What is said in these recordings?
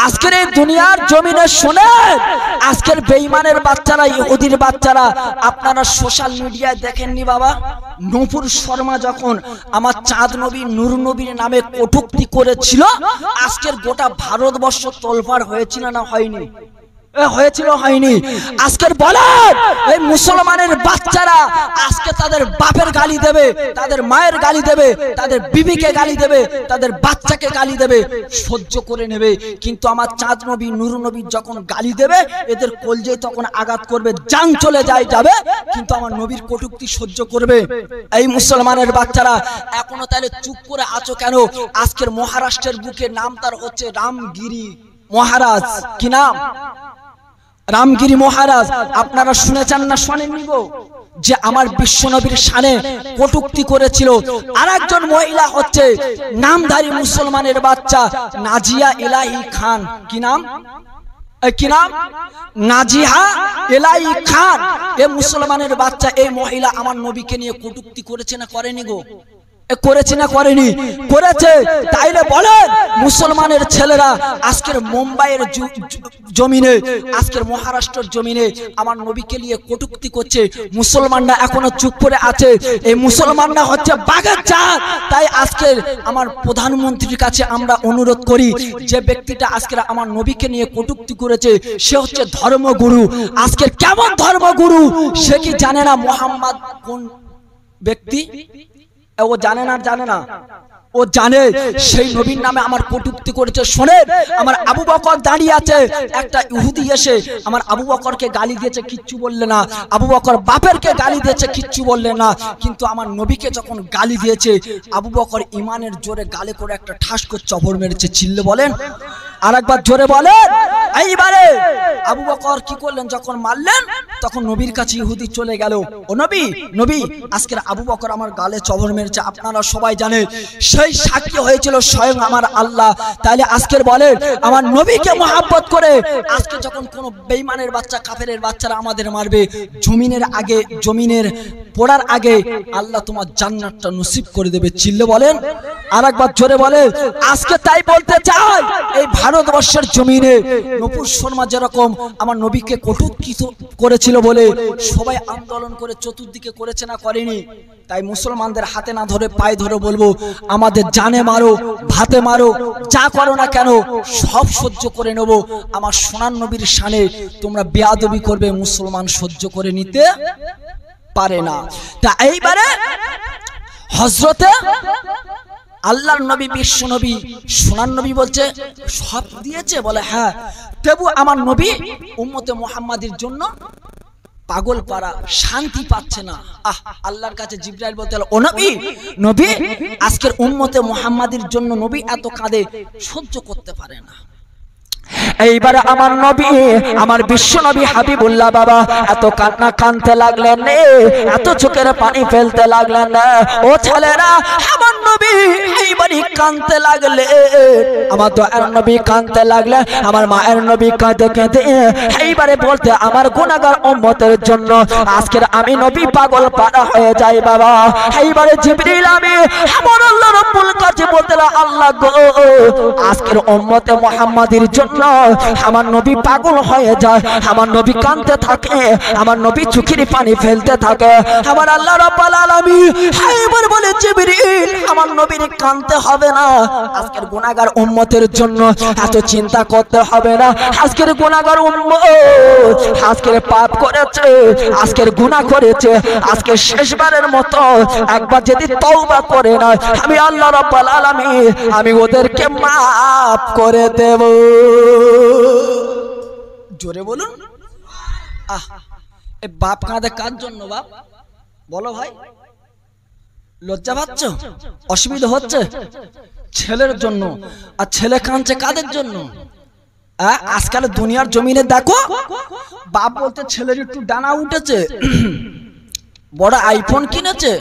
আজকের এই দুনিয়ার জমিনে শুনেন, আজকের বেঈমানের বাচ্চারা, ইহুদির বাচ্চারা, আপনারা সোশ্যাল মিডিয়ায় দেখেননি বাবা? নূপুর শর্মা যখন আমার চাঁদ নবী নূর নবীর নামে কটূক্তি করেছিল, আজকের গোটা ভারতবর্ষ তোলপাড় হয়েছিল না হয়নি? হয়েছিল, হয়নি? আজকের বলেন, এই মুসলমানের বাচ্চারা আজকে তাদের বাপের গালি দেবে, তাদের মায়ের গালি দেবে, তাদের বিবিকে গালি দেবে, তাদের বাচ্চাকে গালি দেবে, সহ্য করে নেবে। কিন্তু আমার চাঁদ নবী নূর নবী যখন গালি দেবে, এদের কলজে তখন আঘাত করবে, জান চলে যায় যাবে, কিন্তু আমার নবীর কটূক্তি সহ্য করবে। এই মুসলমানের বাচ্চারা এখনো তাহলে চুপ করে আছো কেন? আজকের মহারাষ্ট্রের বুকে নাম তার হচ্ছে রামগিরি মহারাজ। কি নাম? রামগিরি মহারাজ। আপনারা শুনেছেন না শোনেননি গো? যে আমার বিশ্বনবীর শানে কটূক্তি করেছিল। আর একজন মহিলা হচ্ছে নামধারী মুসলমানের বাচ্চা নাজিয়া এলাহি খান। কি নাম? কি নাম? নাজিহা এলাহি খান। এ মুসলমানের বাচ্চা, এই মহিলা আমার নবীকে নিয়ে কটূক্তি করেছে না করেনি গো? করেছে না করেনি? করেছে। তাইলে বলেন, মুসলমানের ছেলেরা আজকের মুম্বাইয়ের জমিনে, আজকের মহারাষ্ট্রের জমিনে আমার নবীকে নিয়ে কটূক্তি করছে, মুসলমানরা এখনো চুপ করে আছে। এই মুসলমানরা হচ্ছে বাঘের জাত। তাই আজকের আমার প্রধানমন্ত্রীর কাছে আমরা অনুরোধ করি, যে ব্যক্তিটা আজকের আমার নবীকে নিয়ে কটূক্তি করেছে সে হচ্ছে ধর্মগুরু। আজকের কেমন ধর্মগুরু সে কি জানে না মোহাম্মদ কোন ব্যক্তি? ও জানে না, জানে না? ও জানে সেই নবীর নামে আমার কটূক্তি করেছে। শোনেন, আমার আবু বকর দাঁড়িয়ে আছে, একটা ইহুদি এসে আমার আবু বকরকে গালি দিয়েছে, কিচ্ছু বললে না। আবু বকর বাপেরকে গালি দিয়েছে, কিচ্ছু বললে না। কিন্তু আমার নবীকে যখন গালি দিয়েছে, আবু বকর ইমানের জোরে গালে করে একটা ঠাস করে চপড় মেরেছে। চিল্লে বলেন, আর একবার জোরে বলেন। এইবারে আবু বকর কি করলেন? যখন মারলেন তখন নবীর কাছে ইহুদি চলে গেল, ও নবী, নবী আজকের আবু বকর আমার গালে চপড় মেরেছে। আপনারা সবাই জানেন সেই সাক্ষী হয়েছিল স্বয়ং আমার আল্লাহ। তাহলে আজকের বলেন, আমার নবীকে মহব্বত করে আজকে যখন কোন বেঈমানের বাচ্চা, কাফেরের বাচ্চারা আমাদের মারবে, জমিনের আগে, জমিনের পড়ার আগে আল্লাহ তোমার জান্নাতটা নসিব করে দেবে। চিল্লে বলেন, আর একবার জোরে বলেন। আজকে তাই বলতে চাই, এই ভারতবর্ষের জমিনে নূপুর শর্মা যেরকম আমার নবীকে কটূক্তি করেছিল বলে সবাই আন্দোলন করে চতুর্দিকে করেছে না করেনি? তাই মুসলমানদের হাতে না ধরে পায়ে ধরে বলবো, আমাদের জানে মারো, ভাতে মারো, যা করো না কেন সব সহ্য করে নেব। আমার সোনার নবীর শানে তোমরা বেয়াদবি করবে, মুসলমান সহ্য করে নিতে পারে না। তা এইবারে হযরতে আল্লাহর নবী, বিশ্ব নবী, সোনার নবী বলছে সব দিয়েছে? বলে হ্যাঁ। তবু আমার নবী উম্মতে মুহাম্মাদির জন্য পাগল পারা, শান্তি পাচ্ছে না। আল্লাহর কাছে জিবরাইল বলতে হলো, ও নবী, নবী আজকের উম্মতে মুহাম্মাদির জন্য নবী এত কাঁদে, সহ্য করতে পারে না। এইবার আমার নবী, আমার বিশ্ব নবী হাবিবুল্লাহ বাবা এত কান্না কানতে লাগলেন, এত চোখের পানি ফেলতে লাগলেন। ও ছেলেরা, আমার নবী এইবারই কানতে লাগলে, আমার দয়ার নবী কানতে লাগলে, আমার মায়ের নবী কাঁদে কাঁদে এইবারে বলতে, আমার গুনাহগার উম্মতের জন্য আজকের আমি নবী পাগল পারা হয়ে যাই বাবা। এইবারে জিবরিল আমি আমার আল্লাহ রাব্বুল কাছে বলতে, আল্লাহ গো, আজকের উম্মতে মুহাম্মাদির জন্য আমার নবী পাগল হয়ে যায়, আমার নবী কাঁদতে থাকে, আমার নবী চোখের পানি ফেলতে থাকে। আমার আল্লাহ রাব্বুল আলামিন এইবার বলে, জিবরিল আমার নবীর কাঁদতে হবে না, আজকের গুনাহগার উম্মতের জন্য এত চিন্তা করতে হবে না। আজকের গুনাহগার উম্মত আজকের পাপ করেছে, আজকের গুনাহ করেছে, আজকে শেষবারের মতো একবার যদি তওবা করে না, আমি আল্লাহ রাব্বুল আলামিন আমি ওদেরকে মাফ করে দেব। জোরে বলুন। এ বাপ কাঁদে কার জন্য? বাপ বলো ভাই, লজ্জা পাচ্ছ? অসুবিধা হচ্ছে? ছেলের জন্য। আর ছেলে কাঁদছে কাদের জন্য? আজকাল দুনিয়ার জমিনে দেখো, বাপ বলতে ছেলের একটু ডানা উঠেছে, বড় আইফোন কিনেছে,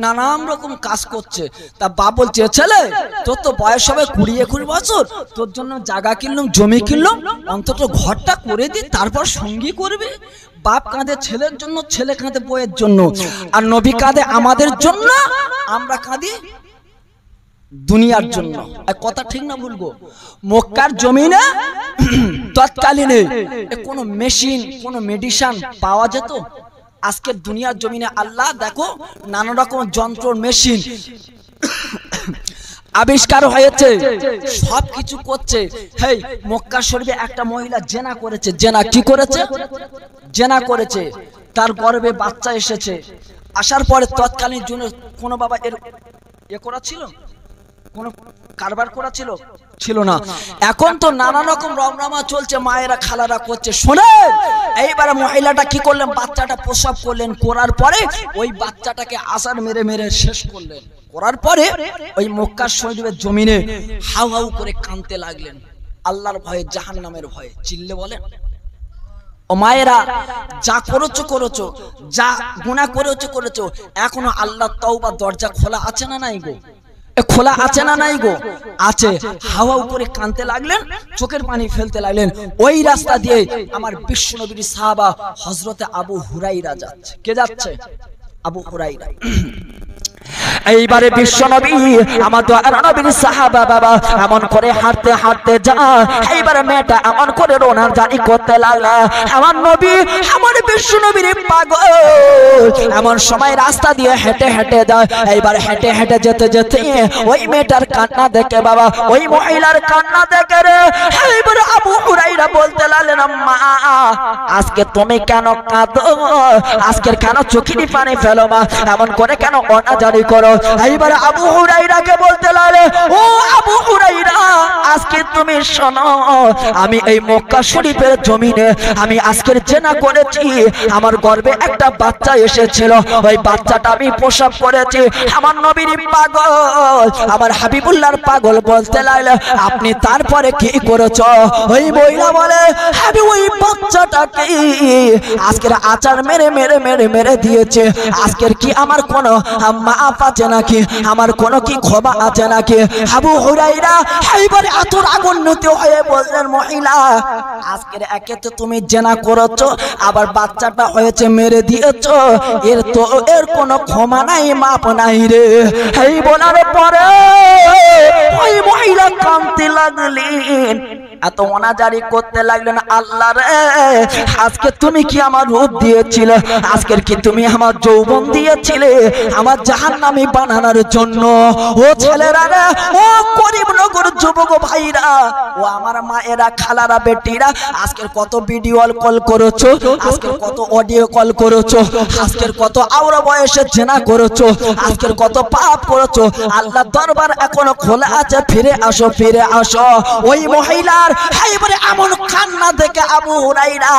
নানান রকম কাজ করছে, তা বাপ বলছে, ছেলে তোর তো বয়স হবে 20-21 বছর, তোর জন্য জায়গা কিনলাম, জমি কিনলাম, অন্তত ঘরটা করে দি, তারপর সঙ্গী করবে। বাপ কাঁদে ছেলের জন্য, ছেলে কাঁদে বউয়ের জন্য, আর নবী কাঁদে আমাদের জন্য, আমরা কাঁদি দুনিয়ার জন্য। কথা ঠিক না ভুলবো? মক্কার জমিনে তৎকালীনে কোনো মেশিন কোনো মেডিসিন পাওয়া যেত? আজকের দুনিয়ার জমিনে আল্লাহ দেখো নানা রকম যন্ত্র মেশিন আবিষ্কার হয়েছে, সব কিছু করছে। হেই, মক্কা শরীফে একটা মহিলা জেনা করেছে। জেনা কি করেছে? জেনা করেছে। তার গর্ভে বাচ্চা এসেছে। আসার পরে তৎকালীন জন্য কোনো বাবা এ করা ছিল, কোনো কারবার করা ছিল ছিল না। এখন তো নানা রকম রমরমা চলছে, মায়েরা খালারা করছে। শোনেন, এইবারে মহিলাটা কি করলেন? বাচ্চাটা প্রসব করলেন। করার পরে ওই বাচ্চাটাকে আসার মেরে মেরে শেষ করলেন। করার পরে ওই মক্কা শরীফের জমিনে হাউ হাউ করে কাঁদতে লাগলেন, আল্লাহর ভয়ে, জাহান্নামের ভয়ে। চিল্লে বলেন, ও মায়েরা, যা করেছো করেছো, যা গুনাহ করেছো করেছো, এখনো আল্লাহ তওবা দরজা খোলা আছে না নাই গো? খোলা আছে না নাই গো? আছে। হাওয়া উপরে কাঁদতে লাগলেন, চোখের পানি ফেলতে লাগলেন। ওই রাস্তা দিয়ে আমার বিশ্ব নবীর সাহাবা হযরতে আবু হুরায়রা যাচ্ছে। কে যাচ্ছে? আবু হুরায়রা। এইবারে বিশ্ব নবী আমার দয়ার নবীর সাহাবা বাবা এমন করে হাঁটতে হাঁটতে যায়। এইবারে মেয়েটা এমন করে রোনা জানি করতে লাগলা। আমার নবী, আমার বিশ্ব নবীর পাগল এমন সময় রাস্তা দিয়ে হেঁটে হেঁটে যায়। এইবার হেঁটে হেঁটে যেতে যেতে ওই মেয়েটার কান্না দেখে বাবা, ওই মহিলার কান্না দেখে রে, এইবার আবু হুরায়রা বলতে লাগলেন, মা আজকে তুমি কেন কাঁদো? আজকের কেন চোখের পানি ফেলো মা? এমন করে কেন অনাজারি করো? এইবার আবু হুরায়রাকে বলতে লাগলে, ও আবু হুরায়রা, আজকে তুমি শোনো, আমি এই মক্কা শরীফের জমিনে আমি আজকের জেনা করেছি। আমার গর্ভে একটা বাচ্চা এসেছিল, ওই বাচ্চাটা আমি প্রসব করেছি। আমার নবীর পাগল, আমার হাবিবুল্লাহর পাগল বলতে লাগলে, আপনি তারপরে কি করেছো? ওই মহিলা বলে, আমি ওই বাচ্চাটাকে আজকের আচার মেরে মেরে মেরে মেরে দিয়েছে। আজকের কি আমার কোনো মাফ আছে নাকি? আমার কোনো কি ক্ষমা আছে নাকি? আবু হুরায়রা এইবারে এত রাগান্বিত হয়ে বললেন, মহিলা, আজকের একে তো তুমি জেনা করেছো, আবার বাচ্চাটা হয়েছে মেরে দিয়েছো, এর কোনো ক্ষমা নাই, মাপ নাই রে। এই বলার পরে ওই মহিলা কাঁদতে লাগলেন, এত অনাজারি করতে লাগলেন, আল্লাহ রে, আজকে তুমি কি আমার রূপ দিয়েছিলে? আজকের কি তুমি আমার যৌবন দিয়েছিলে আমার জাহান্নামী বানানোর জন্য? ও ছেলেরা রে, ও করিমনগর যুবক ভাইরা, ও আমার মায়েরা, খালারা, বেটিরা, আজকের কত ভিডিও কল করেছো, আজকের কত অডিও কল করেছো, আজকের কত আওরা বয়সে জেনা করেছো, আজকের কত পাপ করেছো। আল্লাহ দরবার এখনো খোলা আছে, ফিরে আসো, ফিরে আসো। ওই মহিলার এইবারে এমন কান্না দেখে আবু হুরায়রা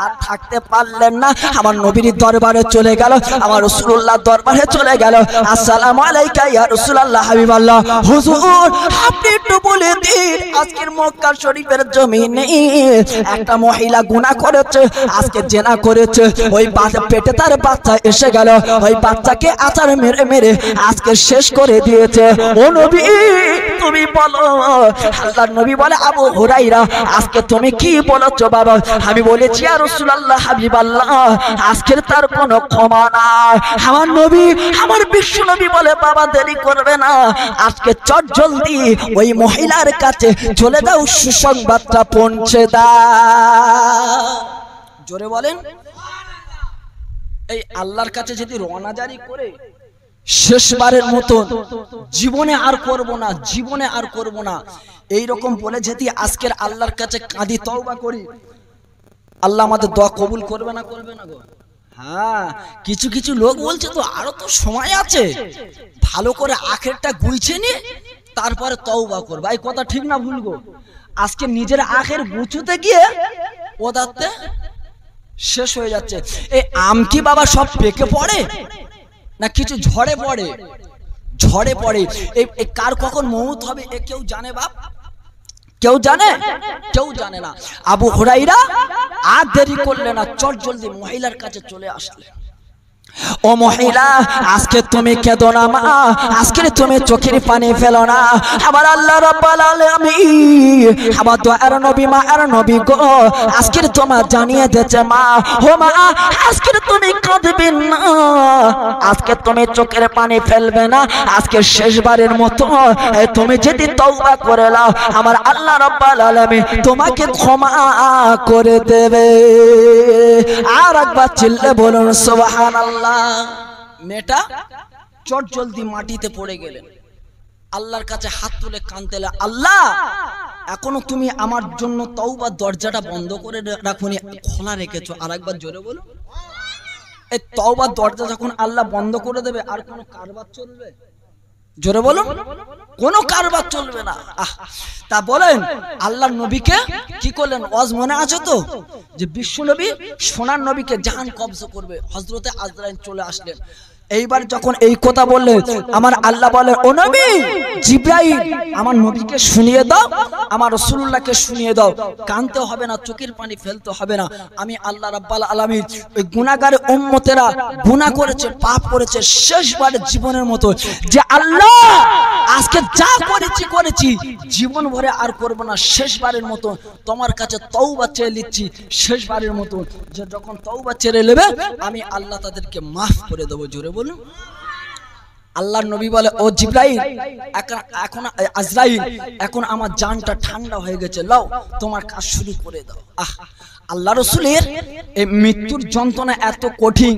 আর থাকতে পারলেন না, আমার নবীর দরবারে চলে গেল, আমার রাসূলুল্লাহ দরবারে চলে গেল। আসসালামু আলাইকা ইয়া রাসূলুল্লাহ, হাবিবাল্লাহ, হুজুর আপনি একটু বলে দিন, আজকের মক্কা শরীফের জমিনে একটা মহিলা গুনাহ করেছে, আজকে জেনা করেছে, ওই পেটে তার বাচ্চা এসে গেল, ওই বাচ্চাকে আচার মেরে মেরে আজকে শেষ করে দিয়েছে। ও নবী, তুমি বলো। আল্লাহর নবী বলে, আবু হুরায়রা, আজকে তুমি কি বলেছো বাবা? আমি বলেছি, ইয়া রাসূলুল্লাহ, হাবিবাল্লাহ, আজকের তার কোনো ক্ষমা নাই। আমার নবী, আমার বিশ্ব নবী বলে, বাবা দেরি করবে না, আজকে চট জলদি ওই মহিলার কাছে চলে যাও, সুসংবাদটা পৌঁছে দাও। জোরে বলেন। এই আল্লাহর কাছে যদি রওনা জারি করে শেষবারের মতন জীবনে আর করব না, জীবনে আর করব না, এই রকম বলে যদি আজকের আল্লাহর কাছে কাঁদি, তওবা করি, আল্লাহ আমাদের দোয়া কবুল করবে না? করবে না গো? হ্যাঁ, কিছু কিছু লোক বলছে তো আরো তো সময় আছে, ভালো করে আখেরটা গুইছে নি তারপরে তওবা করবে। এই কথা ঠিক না ভুল গো? আজকে নিজের আখের গুছুতে গিয়ে ওদাতে শেষ হয়ে যাচ্ছে। এই আম কি বাবা সব পেকে পড়ে না কিছু ঝড়ে পড়ে? ঝড়ে পড়ে। এই কার কখন মউত হবে এ কেউ জানে বাপ? কেউ জানে? কেউ জানে না। আবু হুরায়রা আর দেরি করলেন না, চট জলদি মহিলার কাছে চলে আসলেন। ও মহিলা, আজকে তুমি কেঁদো না মা, আজকে তুমি চোখের পানি ফেলো না। আমার আল্লাহ রাব্বুল আলামিন আমার দয়ার নবী মা আর নবী গো আজকে তোমার জানিয়ে দিয়েছে মা, ও মা আজকে তুমি কাঁদবে না, আজকে তুমি চোখের পানি ফেলবে না, আজকে শেষবারের মতো তুমি যদি তওবা করে নাও আমার আল্লাহ রাব্বুল আলামিন তোমাকে ক্ষমা করে দেবে। আর একবার চিল্লে বলুন সুবহানাল্লাহ। মেয়েটা চট জলদি মাটিতে পড়ে গেলেন, আল্লাহর কাছে হাত তুলে কাঁদতে লাগলেন, আল্লাহ এখনো তুমি আমার জন্য তওবার দরজাটা বন্ধ করে রাখুনি, খোলা রেখেছো। আর একবার জোরে বলো। এই তওবার দরজা যখন আল্লাহ বন্ধ করে দেবে আর কোনো কারবার চলবে? জোরে বলো, কোনো কারবার চলবে না। তা বলেন আল্লাহর নবীকে কি করলেন? ওয়াজ মনে আছে তো, যে বিশ্ব নবী সোনার নবীকে জাহান কবজা করবে, হযরতে আজরাইল চলে আসলেন। এইবার যখন এই কথা বললেন আমার আল্লাহ বলে, ও নবী জিবরাইল আমার নবীকে শুনিয়ে দাও, আমার রাসূলুল্লাহকে শুনিয়ে দাও, কাঁদতে হবে না, চোখের পানি ফেলতে হবে না। আমি আল্লাহ রাব্বুল আলামিন ওই গুনাহগার উম্মতেরা গুনাহ করেছে, পাপ করেছে, শেষবার জীবনের মতো, যে আল্লাহ আজকে যা করেছি জীবন ভরে আর করব না, শেষবারের মতো তোমার কাছে তওবা চেয়ে নিচ্ছি, শেষবারের মতো। যে যখন তওবা চেয়ে নেবে আমি আল্লাহ তাদেরকে মাফ করে দেবো। জোরে বলুন। আল্লাহর নবী বলে, ও জিবরাইল এখন আজরাইল এখন আমার জানটা ঠান্ডা হয়ে গেছে, লাও তোমার কাজ শুরু করে দাও। আল্লাহ রাসূলের এই মৃত্যুর যন্ত্রণা এত কঠিন,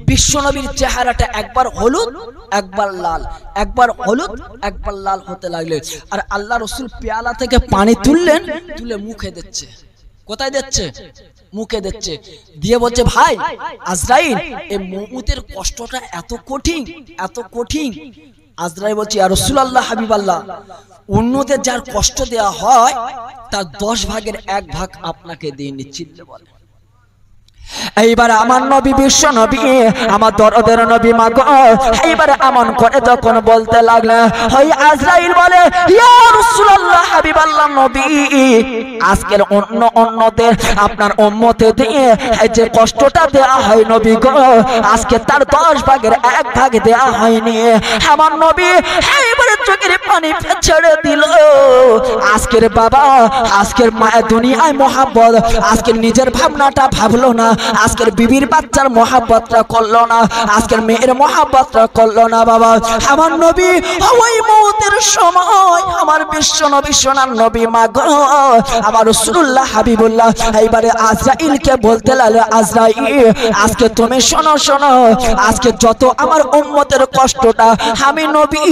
বিশ্ব নবীর চেহারাটা একবার হলুদ একবার লাল, একবার হলুদ একবার লাল হতে লাগলে। আর আল্লাহ রাসূল পেয়ালা থেকে পানি তুললেন, তুলে মুখে দিচ্ছে। কোথায় দিচ্ছে? মুখে দিচ্ছে। দিয়ে বলছে, ভাই আজরাইল এই মউতের কষ্টটা এত কঠিন, এত কঠিন। আজরাইল বলছে, ইয়া রাসূলুল্লাহ হাবিবাল্লাহ, অন্যদের যার কষ্ট দেয়া হয় তার 10 ভাগের 1 ভাগ আপনাকে দিয়ে নিচ্ছি। বলে এইবার আমার নবী বিশ্ব নবী আমার দরদের নবী মা গো এইবার এমন করে তখন বলতে লাগলেন, ওই আজরাইল বলে, ইয়া রাসূলুল্লাহ হাবিবাল্লাহ নবী, আজকের অন্যদের আপনার উম্মতে দিয়ে যে কষ্টটা দেয়া হয় নবী গো, আজকে তার 10 ভাগের 1 ভাগ দেয়া হয়নি। আমার নবী এইবারে চোখের পানি ছেড়ে দিল। আজকের বাবা, আজকের মায়ের দুনিয়ায় মহব্বত, আজকের নিজের ভাবনাটা ভাবলো না, আজকের বিবির বাচ্চার মহব্বতটা করলো না, আজকের মেয়ের মহব্বতটা করলো না। বাবা আমার নবী ওই মউতের সময় আমার বিশ্ব নবী সোনার নবী মা গো আমার রাসূলুল্লাহ হাবিবুল্লাহ এইবারে আজরাইলকে বলতে লাগলো, আজরাইল আজকে তুমি শোনো শোনো, আজকে যত আমার উম্মতের কষ্টটা আমি নবী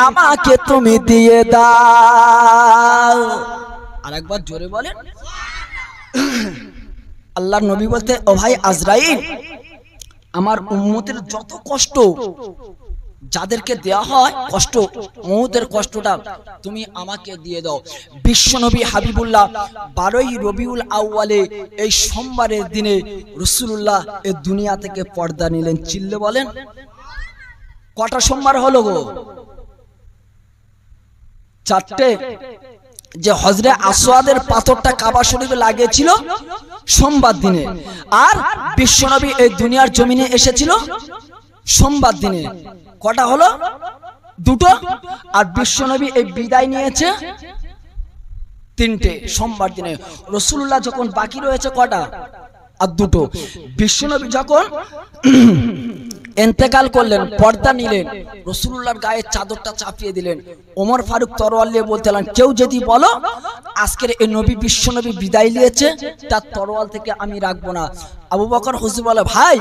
আমাকে তুমি দিয়ে দাও। আরেকবার জোরে বলেন। আল্লাহর নবী বলতে, ও ভাই আজরাইল, আমার উম্মতের যত কষ্ট যাদেরকে দেয়া হয় কষ্ট, মউতের কষ্টটা তুমি আমাকে দিয়ে দাও। বিশ্বনবী হাবিবুল্লাহ 12ই রবিউল আউয়ালে এই সোমবারের দিনে রাসূলুল্লাহ এই দুনিয়া থেকে পর্দা নিলেন। চিল্লে বলেন, কটা সোমবার হলো গো? 4টে। যে হজরে আসওয়াদের পাথরটা কাবা শরীফে লাগিয়েছিল সোমবার দিনে, আর বিশ্বনবী এই দুনিয়ার জমিনে এসেছিল সোমবার দিনে। কটা হলো? 2টো। আর বিশ্বনবী এই বিদায় নিয়েছে 3টে সোমবার দিনে। রাসূলুল্লাহ যখন বাকি রয়েছে কটা? আর 2টো। বিশ্বনবী যখন ইন্তেকাল করলেন, পর্দা নিলেন, রাসূলুল্লাহর গায়ে চাদরটা চাপিয়ে দিলেন। ওমর ফারুক তরোয়াল নিয়ে বলতেলেন, কেউ যদি বলো আজকের এই নবী বিশ্বনবী বিদায় নিয়েছে তার তরোয়াল থেকে আমি রাখবো না। আবু বকর হুজুর বলে, ভাই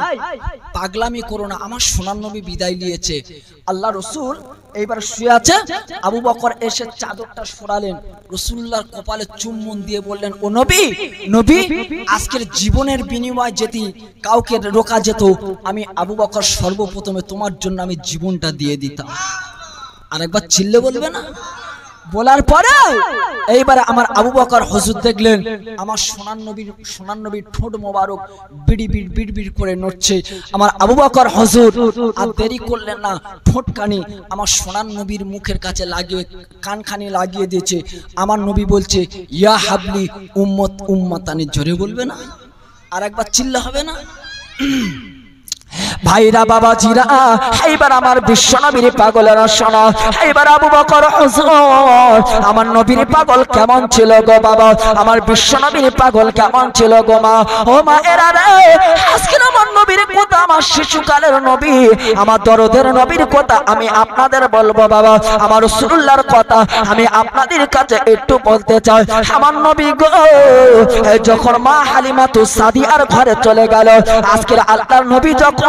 পাগলামি করো না, আমার সোনার নবী বিদায় নিয়েছে। আল্লাহ রাসূল এইবার শুয়ে আছে, আবু বকর এসে চাদরটা সরালেন, রাসূলুল্লাহর কপালে চুম্বন দিয়ে বললেন, ও নবী, নবী আজকের জীবনের বিনিময়ে যদি কাউকে রোকা যেত, আমি আবু বকর সর্বপ্রথমে তোমার জন্য আমি জীবনটা দিয়ে দিতাম। আরেকবার চিল্লে বলবে না? বলার পরে এইবারে আমার আবু বকর হুজুর দেখলেন আমার সোনার নবীর ঠোঁট মোবারক বিড়বিড় বিড়বিড় করে নড়ছে। আমার আবু বকর হুজুর আর দেরি করলেন না, ঠোঁটখানি আমার সোনার নবীর মুখের কাছে লাগিয়ে কানখানি লাগিয়ে দিয়েছে। আমার নবী বলছে, ইয়া হাবলি উম্মত উম্মাতানি। জোরে বলবে না? আর একবার চিল্লা হবে না? ভাইরা বাবাজিরা, এইবার আমার বিশ্ব নবীর পাগলেরা শোনো, এইবার আবু বকর হুজুর আমার নবীর পাগল কেমন ছিল গো বাবা, আমার বিশ্ব নবীর পাগল কেমন ছিল গো মা। ও মা এরা রে, আজকে আমার নবীর কথা, আমার শিশুকালের নবী, আমার দরদের নবীর কথা আমি আপনাদের বলবো বাবা, আমার রাসূলুল্লাহর কথা আমি আপনাদের কাছে একটু বলতে চাই। আমার নবী গো যখন মা হালিমাতুস সাদিয়ার ঘরে চলে গেল, আজকের আল্লাহর নবী যখন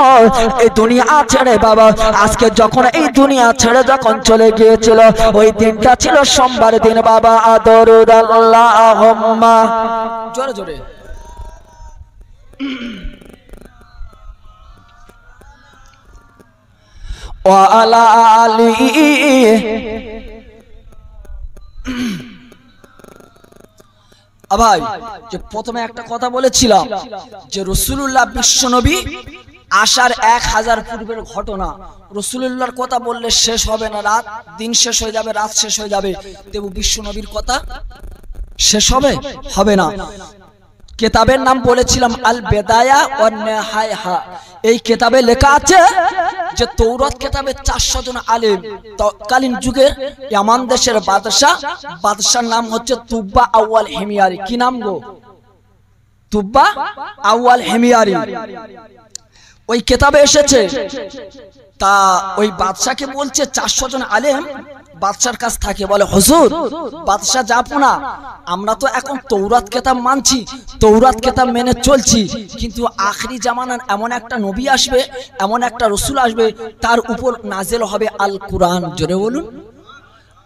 এই দুনিয়া ছেড়ে বাবা, আজকে যখন এই দুনিয়া ছেড়ে যখন চলে গিয়েছিল, ওই দিনটা ছিল সোমবার দিন বাবা। দরুদ আল্লাহুম্মা, জোরে জোরে ওয়া আলা আলিহি। ভাই যে প্রথমে একটা কথা বলেছিলাম যে রাসূলুল্লাহ বিশ্বনবী আসার 1000 পূর্বের ঘটনা, রাসূলুল্লাহর কথা বললে শেষ হবে না, রাত দিন শেষ হয়ে যাবে, রাত শেষ হয়ে যাবে, তবু বিশ্বনবীর কথা শেষ হবে না। কিতাবের নাম বলেছিলাম আল বেদায়া ওয়ান নিহায়া। এই কিতাবে লেখা আছে যে তৌরাত কিতাবে 400 জন আলেম তৎকালীন যুগে ইয়ামান দেশের বাদশার নাম হচ্ছে তুব্বা আউয়াল হিমিয়ারি। কি নাম গো? তুব্বা আউয়াল হিমিয়ারি। ওই কিতাবে এসেছে, তা ওই বাদশাকে বলছে 400 জন আলেম বাদশার কাছ থাকে, বলে হুজুর বাদশা যাবো না, আমরা তো এখন তৌরাত কিতাব মানছি, তৌরাত কিতাব মেনে চলছি, কিন্তু আখরি জামানার এমন একটা নবী আসবে, এমন একটা রাসূল আসবে, তার উপর নাজিল হবে আল কুরআন। জোরে বলুন,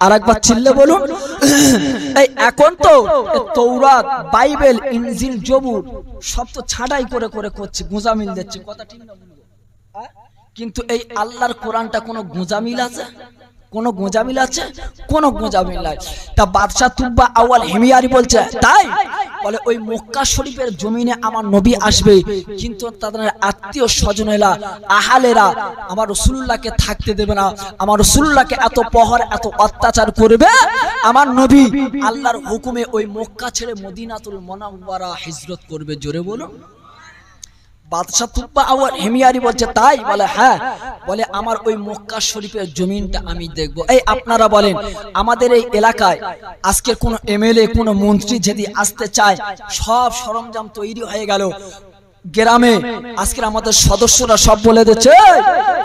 আরেকবার চিল্লে বলুন। এই এখন তো তৌরাত, বাইবেল, ইনজিল, জবুর সব তো ছাঁটাই করে করছে, গুঁজামিল দিচ্ছে, কথা ঠিক না? কিন্তু এই আল্লাহর কোরআনটা কোনো গুঁজামিল আছে? কোন গোঁজামিল আছে? কোন গোঁজামিল নাই। তা বাদশা তুব্বা আউয়াল হিমিয়ারি বলছে, তাই বলে ওই মক্কা শরীফের জমিনে আমার নবী আসবে, কিন্তু তাদের আত্মীয় স্বজনেরা, আহালেরা আমার রাসূলুল্লাহকে থাকতে দেবে না, আমার রাসূলুল্লাহকে এত প্রহর, এত অত্যাচার করবে। আমার নবী আল্লাহর হুকুমে ওই মক্কা ছেড়ে মদিনাতুল মুনাওয়ারা হিজরত করবে। জোরে বলুন। বাদশা তুব্বা আউয়াল হিমিয়ারি বলছে, তাই? বলে হ্যাঁ। বলে আমার ওই মক্কা শরীফের জমিনটা আমি দেখব। এই আপনারা বলেন, আমাদের এই এলাকায় আজকে কোন এমএলএ, কোন মন্ত্রী যদি আসতে চায়, সব সরঞ্জাম তৈরি হয়ে গেল, গ্রামে আজকের আমাদের সদস্যরা সব বলে দিচ্ছে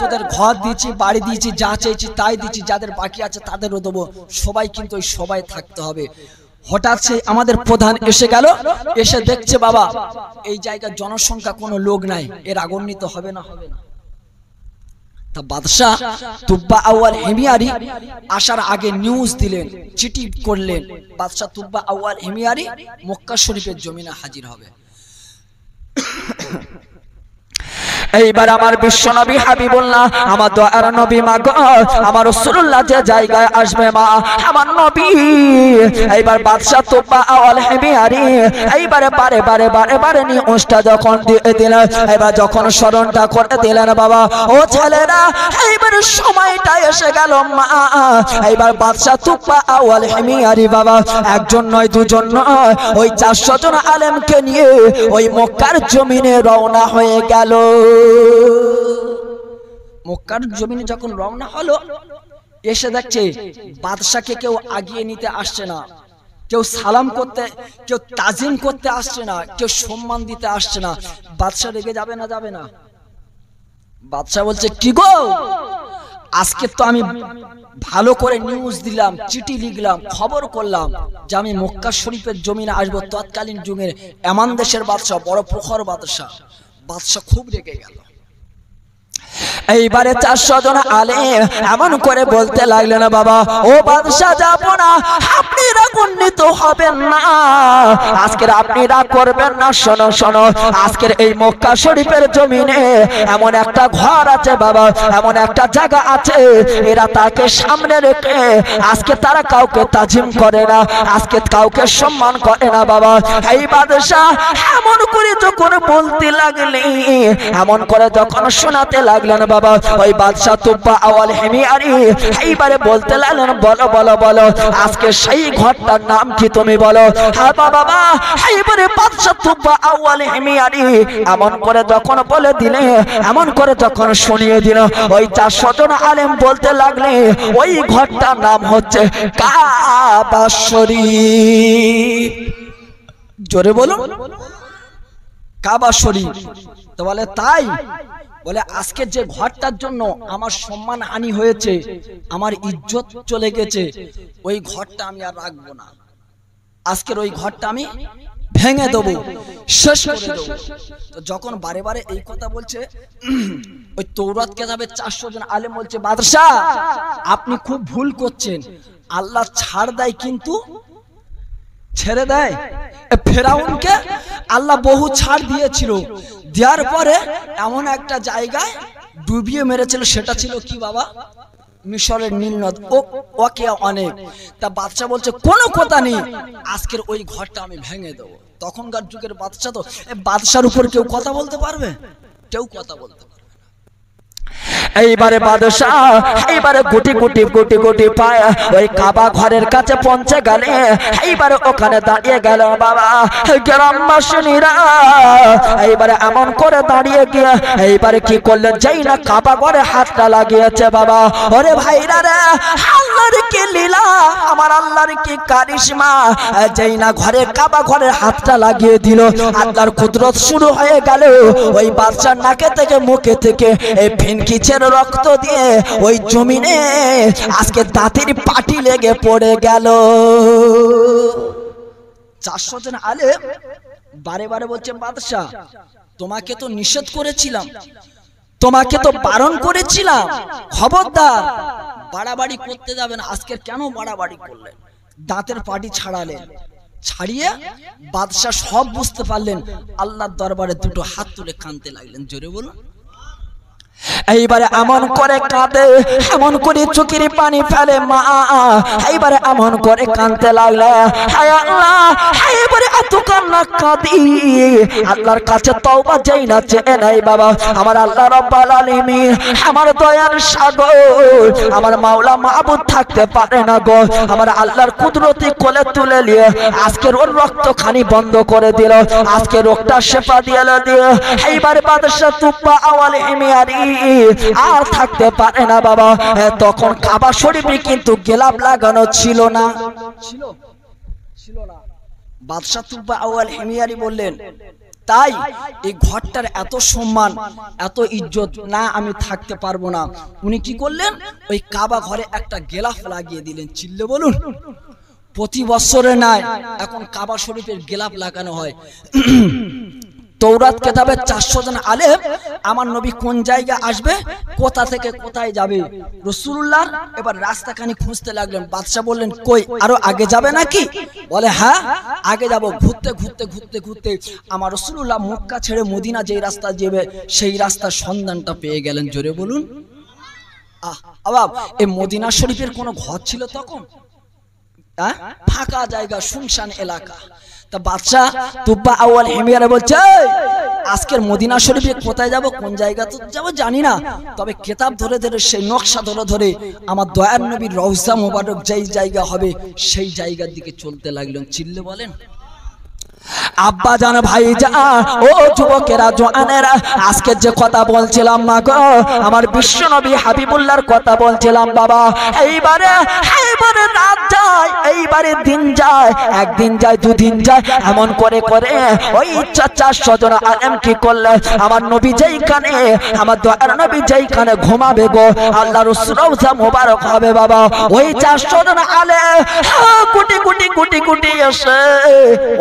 তোদের ঘর দিয়েছি, বাড়ি দিয়েছি, যা চেয়েছি তাই দিয়েছি, যাদের বাকি আছে তাদেরও দেবো, সবাই কিন্তু ওই সবাই থাকতে হবে। হঠাৎ সে আমাদের প্রধান এসে গেল, এসে দেখছে বাবা এই জায়গার জনসংখ্যা কোনো লোক নাই, এর রাগান্বিত হবে না? হবে না। তা বাদশা তুব্বা আউয়াল হিমিয়ারি আসার আগে নিউজ দিলেন, চিঠি করলেন, বাদশা তুব্বা আউয়াল হিমিয়ারি মক্কা শরীফের জমিনে হাজির হবে। এইবার আমার বিশ্ব নবী হাবিবুল্লাহ, আমার দয়ার নবী মা গো, আমার রাসূলুল্লাহ যে জায়গায় আসবে মা, আমার নবী এইবার বাদশা তুব্বা আউয়াল হিমিয়ারি এইবারে বারে নিউজটা যখন দিয়ে দিলেন, এবার যখন স্মরণটা করে দিলেন বাবা, ও ছেলেরা এইবার সময়টা এসে গেল মা। এইবার বাদশা তুব্বা আউয়াল হিমিয়ারি বাবা একজন নয়, দুজন নয়, ওই 400 জন আলেমকে নিয়ে ওই মক্কার জমিনে রওনা হয়ে গেল। মক্কার জমিনে যখন রওনা হলো, এসে দেখছে বাদশাকে কেউ আগিয়ে নিতে আসছে না, কেউ সালাম করতে, কেউ তাজিম করতে আসছে না, কেউ সম্মান দিতে আসছে না। বাদশা রেগে যাবে না? যাবে না? বাদশা বলছে, কি গো, আজকে তো আমি ভালো করে নিউজ দিলাম, চিঠি লিখলাম, খবর করলাম যে আমি মক্কা শরীফের জমিনে আসবো। তৎকালীন যুগের এমন দেশের বাদশা, বড় প্রখর বাদশা। বাদশা খুব রেগে গেল। এইবারে 400 জন আলেম এমন করে বলতে লাগলেন, বাবা ও বাদশা যাবো না, আপনি রাগান্বিত হবেন না, আজকের আপনি রাগ করবেন না। শোনো শোনো, আজকের এই মক্কা শরীফের জমিনে এমন একটা ঘর আছে বাবা, এমন একটা জায়গা আছে, এরা তাকে সামনে রেখে আজকে তারা কাউকে তাজিম করে না, আজকে কাউকে সম্মান করে না বাবা। এই বাদশা এমন করে যখন বলতে লাগলেন, এমন করে যখন শোনাতে লাগলেন বাবা, বাবা ওই বাদশা তুব্বা আওয়াল হিমিয়ারি এইবারে বলতে লাগলেন বলো বলো বলো আজকে সেই ঘরটার নাম কি তুমি বলো। হ্যাঁ বাবা এইবারে বাদশা তুব্বা আওয়াল হিমিয়ারি এমন করে যখন বলে দিলে এমন করে যখন শুনিয়ে দিল ওই 400 জন আলেম বলতে লাগলে ওই ঘরটার নাম হচ্ছে কাবা শরীফ। জোরে বলুন কাবা শরীফ। তো বলে তাই বলে আজকে যে ঘরটার জন্য আমার সম্মান হানি হয়েছে আমার ইজ্জত চলে গেছে ওই ঘরটা আমি আর রাখবো না, আজকের ওই ঘরটা আমি ভেঙে দেবো শেষ করে দেবো। তো যখন বারে বারে এই কথা বলছে ওই তৌরাত কেতাবের 400 জন আলেম বলছে বাদশাহ আপনি খুব ভুল করছেন, আল্লাহ ছাড় দেয় কিন্তু ছেড়ে দেয়। ফেরাউনকে আল্লাহ বহু ছাড় দিয়েছিল, দেওয়ার পরে এমন একটা জায়গায় ডুবিয়ে মেরেছিল, সেটা ছিল কি বাবা মিশরের নীল নদ। ওকে অনেক তা বাদশা বলছে কোনো কথা নেই আজকের ওই ঘরটা আমি ভেঙে দেবো। তখনকার যুগের বাদশা তো বাদশার উপর কেউ কথা বলতে পারবে? কেউ কথা বলতে পারবে। এইবারে বাদশা এইবারে গুটি গুটি গুটি গুটি পায় ওই কাবা ঘরের কাছে পৌঁছে গেলে এইবারে ওখানে দাঁড়িয়ে গেল বাবা গ্রামবাসীরা। এইবারে এমন করে দাঁড়িয়ে গিয়ে এইবারে কি করলেন যেই না কাবা ঘরে হাতটা লাগিয়েছে বাবা ওরে ভাইরা রে আল্লাহর কি লীলা আমার আল্লাহর কি কারিশমা, যেই না ঘরে কাবা ঘরের হাতটা লাগিয়ে দিল আল্লাহর কুদরত শুরু হয়ে গেল। ওই বাদশার নাকে থেকে মুখে থেকে এই ফিনকিচের রক্ত দিয়ে ওই জমিনে আজকে দাঁতের পাটি লেগে পড়ে গেল। 400 জন আলেম বারে বারে বলছে বাদশা তোমাকে তো নিষেধ করেছিলাম, তোমাকে তো বারণ করেছিলাম, খবরদার বাড়াবাড়ি করতে যাবেন, আজকে কেন বাড়াবাড়ি করলেন? দাঁতের পাটি ছাড়ালেন, ছাড়িয়ে বাদশা সব বুঝতে পারলেন, আল্লাহর দরবারে দুটো হাত তুলে কাঁদতে লাগলেন। জোরে বলুন। এইবারে এমন করে কাঁদে এমন করে চোখের পানি ফেলে মা, এইবারে এমন করে কাঁদতে লাগলে হায় আল্লাহ এইবারে এত কান্না কাঁদি আল্লাহর কাছে তওবা যেই না চেয়ে নাই বাবা আমার আল্লাহ রাব্বুল আলামিন আমার দয়ার সাগর আমার মাওলা মাবুদ থাকতে পারে না গো, আমার আল্লাহর কুদরতি কোলে তুলে নিয়ে আজকের ওর রক্ত খানি বন্ধ করে দিল, আজকে রোগটা শেফা দিয়ে দিয়ে এইবারে বাদশা তুব্বা আওয়াল হিমিয়ারি আর থাকতে পারে না বাবা। তখন কাবা শরীফে কিন্তু গেলাপ লাগানো ছিল না, ছিল না। বাদশা তুব্বা আওয়াল হিমিয়ারি বললেন তাই এই ঘরটার এত সম্মান এত ইজ্জত না আমি থাকতে পারবো না। উনি কি করলেন ওই কাবা ঘরে একটা গেলাফ লাগিয়ে দিলেন। চিল্লে বলুন। প্রতি বছরে নাই এখন কাবা শরীফের গেলাফ লাগানো হয়। তৌরাত কেতাবের 400 জন আলেম আমার নবী কোন জায়গায় আসবে কোথা থেকে কোথায় যাবে রাসূলুল্লাহ এবার রাস্তাখানি খুঁজতে লাগলেন। বাদশা বললেন কই আরো আগে যাবে নাকি? বলে হ্যাঁ আগে যাব। ঘুরতে ঘুরতে ঘুরতে ঘুরতে আমার রাসূলুল্লাহ মক্কা ছেড়ে মদিনা যেই রাস্তা যাবে সেই রাস্তার সন্ধানটা পেয়ে গেলেন। জোরে বলুন। আবাব এই মদিনা শরীফের কোনো ঘর ছিল তখন? ফাঁকা জায়গা শুনশান এলাকা। তা বাদশা তুব্বা আওয়াল হিমিয়ারি বলছে আজকের মদিনা শরীফে কোথায় যাব কোন জায়গাতে যাব জানি না, তবে কিতাব ধরে ধরে সেই নকশা ধরে ধরে আমার দয়ার নবীর রওজা মোবারক যেই জায়গা হবে সেই জায়গার দিকে চলতে লাগলেন। চিল্লে বলেন। আব্বা জান ভাই যা ও যুবকেরা জওয়ানেরা আজকে যে কথা বলছিলাম মা গো আমার বিশ্ব নবী হাবিবুল্লাহর কথা বলছিলাম বাবা। এইবারে রাত যায় এইবারে দিন যায়, একদিন যায় দুদিন যায় এমন করে করে ওই 400 জন আলেম কি করলে আমার নবী যেইখানে আমার দয়ার নবী যেইখানে ঘুমাবে গো আল্লাহর রওজা মোবারক হবে বাবা ওই 400 জন আলেম কোটি কোটি কোটি কোটি এসে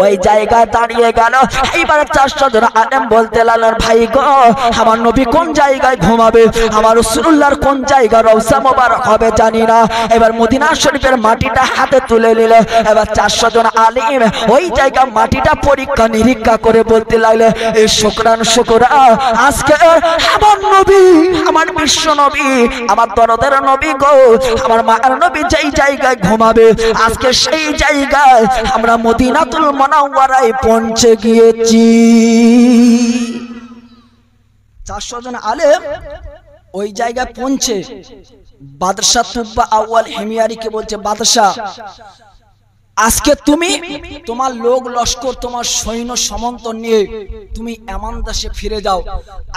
ওই জায়গায় দাঁড়িয়ে গেল। এইবার 400 জন আলেম বলতে লাগলেন ভাই গো আমার নবী কোন জায়গায় ঘুমাবে আমার রাসূলুল্লাহর কোন জায়গা রওজা মোবারক হবে জানি না। এবার মদিনা শরীফের মাটিটা হাতে তুলে নিলে এবার 400 জন আলেম ওই জায়গা মাটিটা পরীক্ষা নিরীক্ষা করে বলতে লাগলে এই শুকরান শুকরা আজকে আমার নবী আমার বিশ্ব নবী আমার দরদের নবী গো আমার মায়ের নবী যেই জায়গায় ঘুমাবে আজকে সেই জায়গায় আমরা মদিনাতুল মুনাওয়ারায় পৌঁছে গিয়েছি। 400 জন আলেম ওই জায়গায় পৌঁছে বাদশাহ তুব্বা আউয়াল হিমিয়ারিকে বলছে, বাদশাহ আজকে তুমি তোমার লোক লস্কর তোমার সৈন্য সামন্ত নিয়ে তুমি এমন দেশে ফিরে যাও,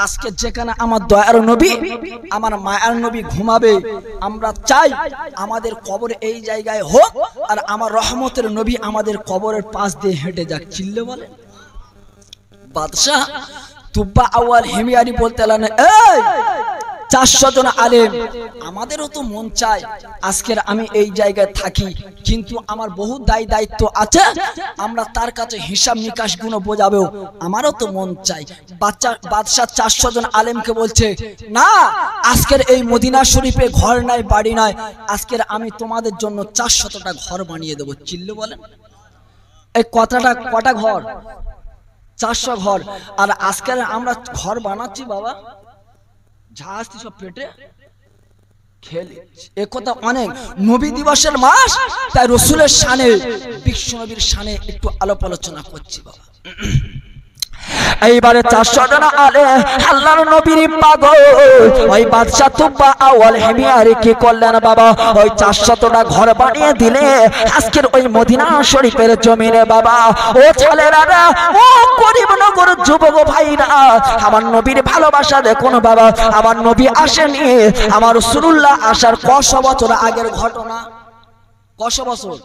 আজকে যেখানে আমার দয়ার নবী আমার মায়ার নবী ঘুমাবে, আমরা চাই আমাদের কবর এই জায়গায় হোক, আর আমার রহমতের নবী আমাদের কবরের পাশ দিয়ে হেঁটে যাক। চিল্লে বলে বাদশাহ তুব্বা আউয়াল হিমিয়ারি বলতে লাগলেন, এই 400 জন আলেম, আমাদেরও তো মন চায় আজকের আমি এই জায়গায় থাকি, কিন্তু আমার বহু দায়িত্ব আছে, আমরা তার কাছে হিসাব নিকাশ গুলো বোঝাবো, আমারও তো মন চাই। বাদশাহ 400 জন আলেমকে বলছে, না আজকের এই মদিনা শরীফে ঘর নাই বাড়ি নাই, আজকের আমি তোমাদের জন্য 400টা ঘর বানিয়ে দেবো। চিল্লে বলেন এই কথাটা, কটা ঘর? 400 ঘর। আর আজকের আমরা ঘর বানাচ্ছি বাবা, জাহাজ সব পেটে খেলে। এ কথা অনেক, নবী দিবসের মাস, তাই রসুলের শানে বিশ্ব নবীর শানে একটু আলাপ আলোচনা করছি বাবা। এইবারে 400 জন আলে আল্লাহর নবীর পাগল ওই বাদশা তুব্বা আউয়াল হিমিয়ারি কি করলেন বাবা, ওই 400টা ঘর বানিয়ে দিলে আজকের ওই মদিনা শরীফের জমিনে বাবা। ও ছেলেরা, ও গরিবনগর যুবক ভাইরা, আমার নবীর ভালোবাসা দেখুন বাবা। আমার নবী আসেনি, আমার রাসূলুল্লাহ আসার কত বছর আগের ঘটনা, কত বছর,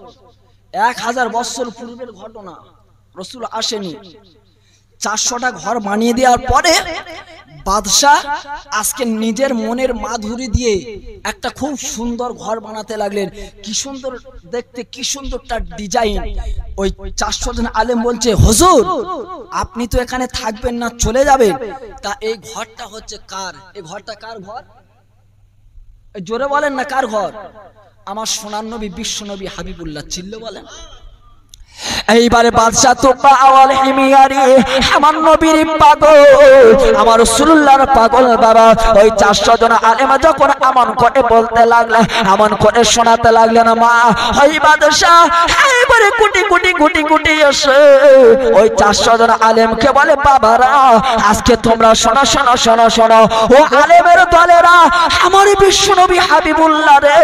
1000 বছর পূর্বের ঘটনা। রাসূল আসেনি, 400টা ঘর বানিয়ে দেওয়ার পরে বাদশাহ আজকে নিজের মনের মাধুরী দিয়ে একটা খুব সুন্দর ঘর বানাতে লাগলেন। কি সুন্দর দেখতে, কি সুন্দর তার ডিজাইন। ওই 400 জন আলেম বলছে, হুজুর আপনি তো এখানে থাকবেন না, চলে যাবেন, তা এই ঘরটা হচ্ছে কার? এই ঘরটা কার ঘর? জোরে বলেন না, কার ঘর? আমার সোনার নবী বিশ্ব নবী হাবিবুল্লাহ। চিল্লে বলেন। এইবারে বাদশা তুব্বা আউয়াল হিমিয়ারি আমার নবীর পাগল, আমার রাসূলুল্লাহর পাগল বাবা। ওই 400 জন আলেম যখন আমন করে বলতে লাগলে, আমন করে শোনাতে লাগলেন, মা ওই বাদশা এইবারে গুটি এসে ওই 400 জন আলেমকে বলে, বাবারা আজকে তোমরা শোনো, ও আলেমের দলেরা, আমার বিশ্ব নবী হাবিবুল্লাহ রে,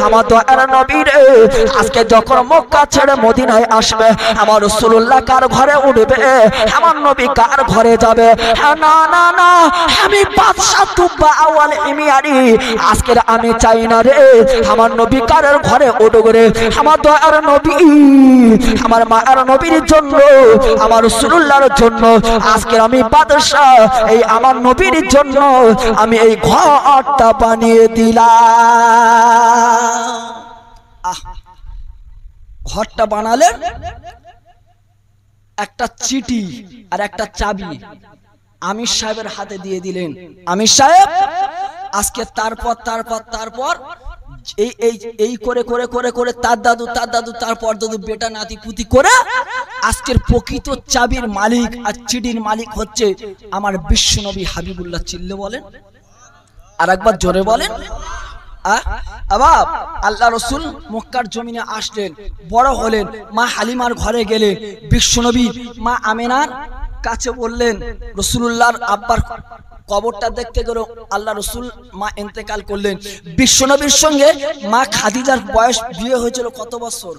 আমার দয়ার নবী রে, আজকে যখন মক্কা ছেড়ে মদিনা আসবে, আমার রাসূলুল্লাহ কার ঘরে উঠবে, আমার নবী কার ঘরে যাবে? না না না, আমি বাদশা তুব্বা আউয়াল হিমিয়ারি আজকের আমি চাই না রে আমার নবী কার ঘরে উঠবে রে। আমার দয়ার নবী, আমার মায়ের নবীর জন্য, আমার রাসূলুল্লাহর জন্য আজকের আমি বাদশা, এই আমার নবীর জন্য আমি এই ঘরটা বানিয়ে দিলাম। ঘরটা বানালেন, একটা চিঠি আর একটা চাবি আমির সাহেবের হাতে দিয়ে দিলেন। আমির সাহেব আজকে তারপর এই করে তার দাদু তারপর দাদু বেটা নাতি পুতি করে আজকের প্রকৃত চাবির মালিক আর চিঠির মালিক হচ্ছে আমার বিশ্ব নবী হাবিবুল্লাহ। চিল্লে বলেন, আর একবার জোরে বলেন। আল্লাহ রসুল মক্কার জমিনে আসলেন, বড় হলেন, মা হালিমার ঘরে গেলে বিশ্বনবী মা আমেনার কাছে বললেন, রসুলুল্লাহর আব্বার কবরটা দেখতে গেল। আল্লাহ রসুল মা ইন্তেকাল করলেন। বিশ্বনবীর সঙ্গে মা খাদিজার বয়স, বিয়ে হয়েছিল কত বছর?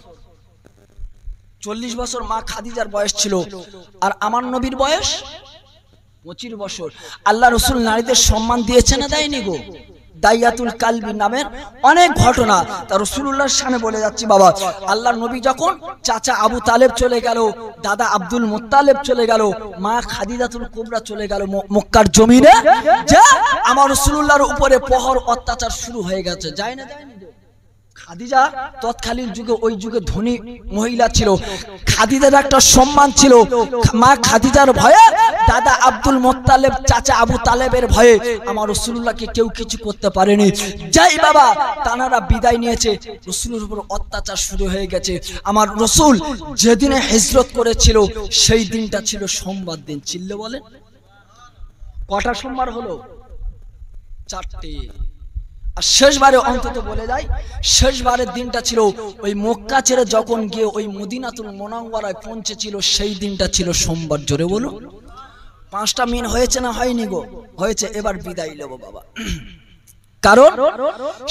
40 বছর মা খাদিজার বয়স ছিল, আর আমার নবীর বয়স 25 বছর। আল্লাহ রসুল নারীদের সম্মান দিয়েছে না দেয়নি গো? দাইয়াতুল কালবি নামের অনেক ঘটনা তা রাসূলুল্লাহর সামনে বলে যাচ্ছি বাবা। আল্লাহর নবী যখন চাচা আবু তালেব চলে গেল, দাদা আব্দুল মুত্তালিব চলে গেল, মা খাদিজাতুল কুবরা চলে গেল মক্কার জমিনে, যে আমার রাসূলুল্লাহর উপরে প্রহর অত্যাচার শুরু হয়ে গেছে। যায় না? খাদিজা তৎকালীন যুগে, ওই যুগে ধনী মহিলা ছিল, খাদিজার একটা সম্মান ছিল। মা খাদিজার ভয়ে, দাদা আব্দুল মুত্তালিব চাচা আবু তালেবের ভয়ে আমার রাসূলুল্লাহকে কেউ কিছু করতে পারেনি। যাই বাবা, তানারা বিদায় নিয়েছে, রাসূলের উপর অত্যাচার শুরু হয়ে গেছে। আমার রাসূল যেদিনে হিজরত করেছিল সেই দিনটা ছিল সোমবার দিন। চিল্লে বলেন, কটা সোমবার হলো? 4টে। আর শেষবারে অন্তত বলে যায়, শেষবারের দিনটা ছিল ওই মক্কা ছেড়ে যখন গিয়ে ওই মদিনাতুল মুনাওয়ারায় পৌঁছেছিল, সেই দিনটা ছিল সোমবার। জোরে বলুন। 5টা মিন হয়েছে না হয়নি গো? হয়েছে। এবার বিদায় নেব বাবা, কারণ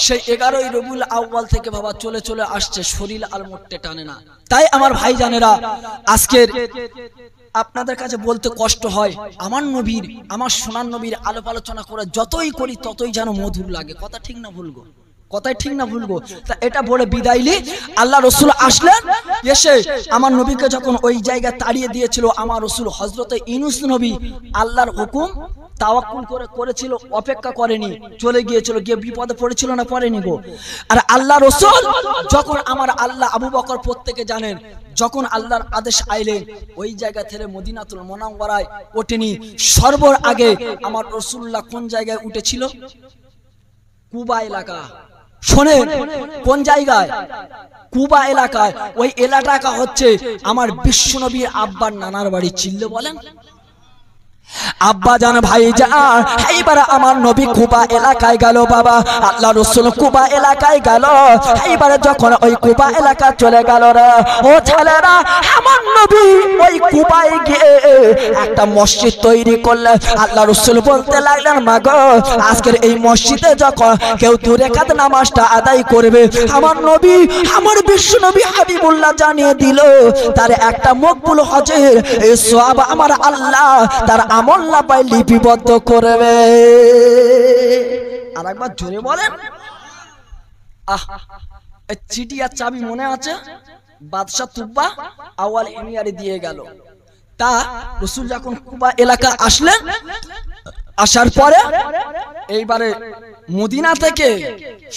সেই 11ই রবিউল আউয়াল থেকে বাবা চলে চলে আসছে, শরীর আর মোটে টানে না। তাই আমার ভাই জানেরা, আজকের আপনাদের কাছে বলতে কষ্ট হয়, আমার নবীর, আমার সোনার নবীর আলাপ আলোচনা করে যতই করি ততই যেন মধুর লাগে। কথা ঠিক না ভুলবো? কথাই ঠিক না ভুলবো? তা এটা বলে বিদায় লি। আল্লাহ রসুল আসলেন, এসে আমার নবীকে যখন ওই জায়গায় তাড়িয়ে দিয়েছিল, আমার রসুল হযরতে ইউনূস নবী আল্লাহর হুকুম তাওয়াক্কুল করে করেছিল, অপেক্ষা করেনি, চলে গিয়েছিল, গিয়ে বিপদে পড়েছিল না পড়েনি গো? আর আল্লাহ রসুল যখন আমার আল্লাহ, আবু বকর প্রত্যেকে জানেন, যখন আল্লাহর আদেশ আইলেন ওই জায়গা থেকে মদিনাতুল মুনাওয়ারায় ওঠেনি। সর্বর আগে আমার রাসূলুল্লাহ কোন জায়গায় উঠেছিল? কুবা এলাকা। শোনেন, কোন জায়গায়? কুবা এলাকায়। ওই এলাকা হচ্ছে আমার বিশ্বনবীর আব্বার নানার বাড়ি। চিল্লে বলেন আব্বা জান, ভাই জান। এইবার আমার নবী কুবা এলাকায় গেল বাবা, আল্লাহ রাসূল কুবা এলাকায় গেল। এইবারে যখন ওই কুবা এলাকা চলে গেল রে ও ছেলেরা, আমার নবী ওই কুবায় গিয়ে একটা মসজিদ তৈরি করলেন। আল্লাহ রাসূল বলতে লাগলেন, মা গো, আজকের এই মসজিদে যখন কেউ 2 রাকাত নামাজটা আদায় করবে, আমার নবী, আমার বিশ্ব নবী হাবিবুল্লাহ জানিয়ে দিল, তার একটা মকবুল হজের এই সওয়াব আমার আল্লাহ তার আমল নামায় লিপিবদ্ধ করবে। আর একবার জোরে বলেন। এই চিঠি আর চাবি মনে আছে? বাদশা তুব্বা আউয়াল এমিয়ারে দিয়ে গেল। তা রাসূল যখন কুবা এলাকা আসলেন, আসার পরে এইবারে মদিনা থেকে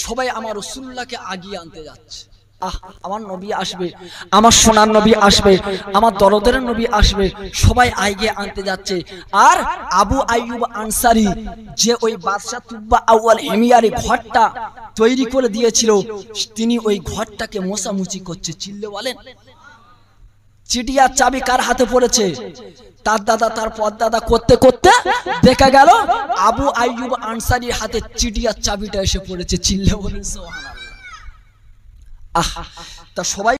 সবাই আমার রাসূলুল্লাহকে আগিয়ে আনতে যাচ্ছে। আমার নবী আসবে, আমার সোনার নবী আসবে, আমার দরদের নবী আসবে, সবাই আইগে আনতে যাচ্ছে। আর আবু আইয়ুব আনসারী, যে ওই বাদশা তুব্বা আউয়াল হেমিয়ারি ঘরটা তৈরি করে দিয়েছিল, তিনি ওই ঘরটাকে মোছামুছি করছে। চিল্লে বলেন। চিঠি আর চাবি কার হাতে পড়েছে? তার দাদা, তার পরদাদা করতে করতে দেখা গেল আবু আইয়ুব আনসারীর হাতে চিঠি আর চাবিটা এসে পড়েছে। চিল্লে বলেন সুবহানাল্লাহ। তা সবাই